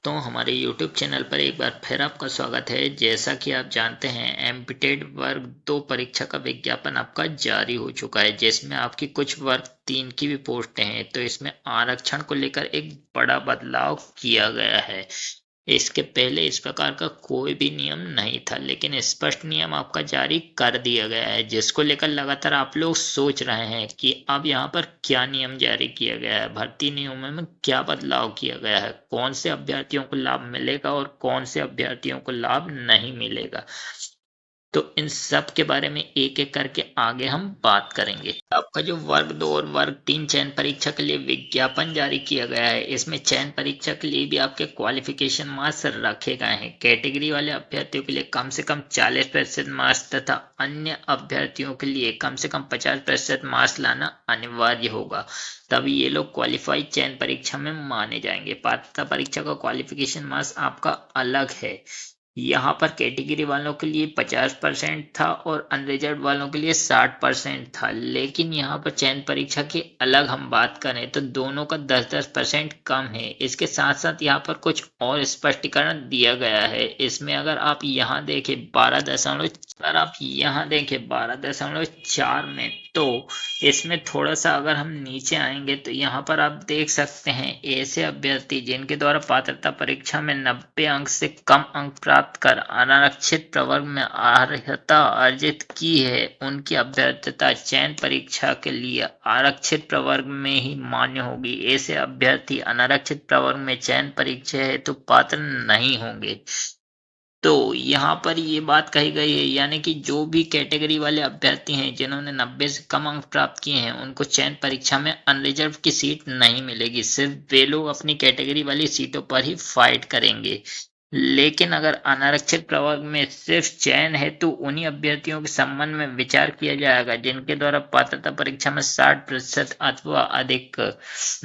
दोस्तों, हमारे YouTube channel पर एक बार फिर आपका स्वागत है। जैसा कि आप जानते हैं, एमपीटेड वर्ग 2 परीक्षा का विज्ञापन आपका जारी हो चुका है, जिसमें आपकी कुछ वर्ग 3 की भी पोस्टें हैं। तो इसमें आरक्षण को लेकर एक बड़ा बदलाव किया गया है। इसके पहले इस प्रकार का कोई भी नियम नहीं था, लेकिन स्पष्ट नियम आपका जारी कर दिया गया है, जिसको लेकर लगातार आप लोग सोच रहे हैं कि अब यहाँ पर क्या नियम जारी किया गया है, भर्ती नियमों में क्या बदलाव किया गया है, कौन से अभ्यर्थियों को लाभ मिलेगा और कौन से अभ्यर्थियों को लाभ नहीं मिलेगा। तो इन सब के बारे में एक एक करके आगे हम बात करेंगे। आपका जो वर्ग 2 और वर्ग 3 चयन परीक्षा के लिए विज्ञापन जारी किया गया है, इसमें चयन परीक्षा के लिए भी आपके क्वालिफिकेशन मार्क्स रखे गए हैं। कैटेगरी वाले अभ्यर्थियों के लिए कम से कम 40% मार्क्स तथा अन्य अभ्यर्थियों के लिए कम से कम 50% मार्क्स लाना अनिवार्य होगा, तभी ये लोग क्वालिफाइड चयन परीक्षा में माने जाएंगे। पात्रता परीक्षा का क्वालिफिकेशन मार्क्स आपका अलग है। यहाँ पर कैटेगरी वालों के लिए 50% था और अनरिजर्व वालों के लिए 60% था, लेकिन यहाँ पर चयन परीक्षा की अलग हम बात करें तो दोनों का 10-10% कम है। इसके साथ साथ यहाँ पर कुछ और स्पष्टीकरण दिया गया है। इसमें अगर आप यहाँ देखें 12.4 में, तो इसमें थोड़ा सा अगर हम नीचे आएंगे तो यहाँ पर आप देख सकते हैं ऐसे अभ्यर्थी जिनके द्वारा पात्रता परीक्षा में 90 अंक से कम अंक प्राप्त कर अनारक्षित प्रवर्ग में अर्हता अर्जित की है, उनकी अभ्यर्थता चयन परीक्षा के लिए आरक्षित प्रवर्ग में ही मान्य होगी। ऐसे अभ्यर्थी अनारक्षित प्रवर्ग में चयन परीक्षा है तो पात्र नहीं होंगे। तो यहाँ पर ये बात कही गई है, यानी कि जो भी कैटेगरी वाले अभ्यर्थी हैं जिन्होंने 90 से कम अंक प्राप्त किए हैं, उनको चयन परीक्षा में अनरिजर्व की सीट नहीं मिलेगी। सिर्फ वे लोग अपनी कैटेगरी वाली सीटों पर ही फाइट करेंगे। लेकिन अगर अनारक्षित प्रवर्ग में सिर्फ चयन है तो उन्हीं अभ्यर्थियों के संबंध में विचार किया जाएगा जिनके द्वारा पात्रता परीक्षा में 60% अथवा अधिक,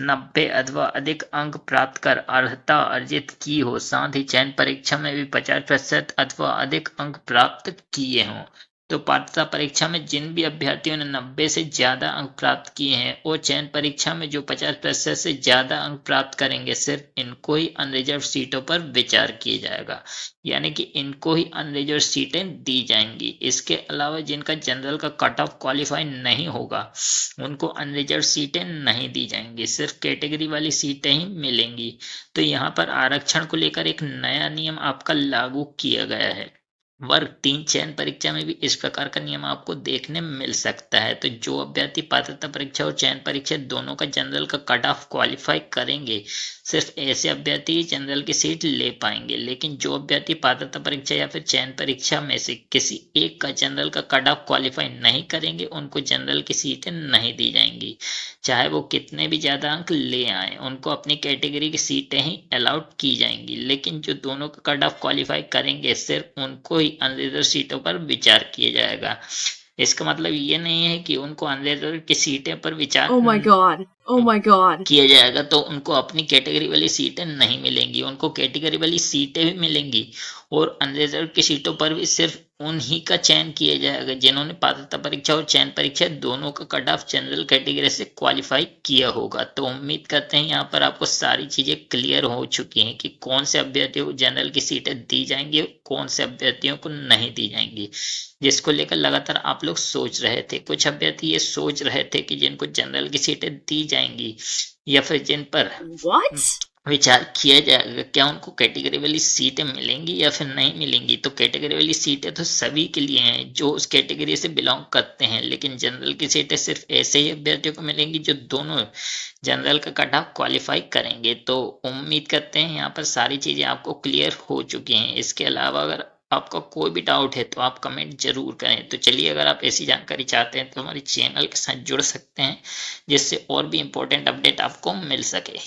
90 अथवा अधिक अंक प्राप्त कर अर्हता अर्जित की हो। साथ ही चयन परीक्षा में भी 50% अथवा अधिक अंक प्राप्त किए हों। तो पात्रता परीक्षा में जिन भी अभ्यर्थियों ने 90 से ज्यादा अंक प्राप्त किए हैं और चयन परीक्षा में जो 50% से ज्यादा अंक प्राप्त करेंगे, सिर्फ इनको ही अनरिजर्व सीटों पर विचार किया जाएगा, यानी कि इनको ही अनरिजर्व सीटें दी जाएंगी। इसके अलावा जिनका जनरल का कट ऑफ क्वालिफाई नहीं होगा, उनको अनरिजर्व सीटें नहीं दी जाएंगी, सिर्फ कैटेगरी वाली सीटें ही मिलेंगी। तो यहाँ पर आरक्षण को लेकर एक नया नियम आपका लागू किया गया है। वर्ग 3 चयन परीक्षा में भी इस प्रकार का नियम आपको देखने मिल सकता है। तो जो अभ्यर्थी पात्रता परीक्षा और चयन परीक्षा दोनों का जनरल का कट ऑफ क्वालिफाई करेंगे, सिर्फ ऐसे अभ्यर्थी जनरल की सीट ले पाएंगे। लेकिन जो अभ्यर्थी पात्रता परीक्षा या फिर चयन परीक्षा में से किसी एक का जनरल का कट ऑफ क्वालिफाई नहीं करेंगे, उनको जनरल की सीटें नहीं दी जाएंगी, चाहे वो कितने भी ज्यादा अंक ले आए, उनको अपनी कैटेगरी की सीटें ही अलाउड की जाएंगी। लेकिन जो दोनों का कट ऑफ क्वालिफाई करेंगे, सिर्फ उनको ही अनरिजर्व सीटों पर विचार किया जाएगा। इसका मतलब ये नहीं है कि उनको अनरिजर्व की सीटें पर विचार Oh my god. किया जाएगा तो उनको अपनी कैटेगरी वाली सीटें नहीं मिलेंगी। उनको कैटेगरी वाली सीटें भी मिलेंगी और अनरिजर्व की सीटों पर भी सिर्फ उन्हीं का चयन किया जाएगा जिन्होंने पात्रता परीक्षा और चयन परीक्षा दोनों का कट ऑफ जनरल कैटेगरी से क्वालिफाई किया होगा। तो उम्मीद करते हैं यहाँ पर आपको सारी चीजें क्लियर हो चुकी हैं कि कौन से अभ्यर्थियों को जनरल की सीटें दी जाएंगी और कौन से अभ्यर्थियों को नहीं दी जाएंगी, जिसको लेकर लगातार आप लोग सोच रहे थे। कुछ अभ्यर्थी ये सोच रहे थे कि जिनको जनरल की सीटें दी जाएंगी या फिर जिन पर विचार किया जाएगा, क्या उनको कैटेगरी वाली सीटें मिलेंगी या फिर नहीं मिलेंगी। तो कैटेगरी वाली सीटें तो सभी के लिए हैं जो उस कैटेगरी से बिलोंग करते हैं, लेकिन जनरल की सीटें सिर्फ ऐसे ही अभ्यर्थियों को मिलेंगी जो दोनों जनरल का कट ऑफ क्वालिफाई करेंगे। तो उम्मीद करते हैं यहाँ पर सारी चीजें आपको क्लियर हो चुकी हैं। इसके अलावा अगर आपका कोई भी डाउट है तो आप कमेंट जरूर करें। तो चलिए, अगर आप ऐसी जानकारी चाहते हैं तो हमारे चैनल के साथ जुड़ सकते हैं, जिससे और भी इम्पोर्टेंट अपडेट आपको मिल सके।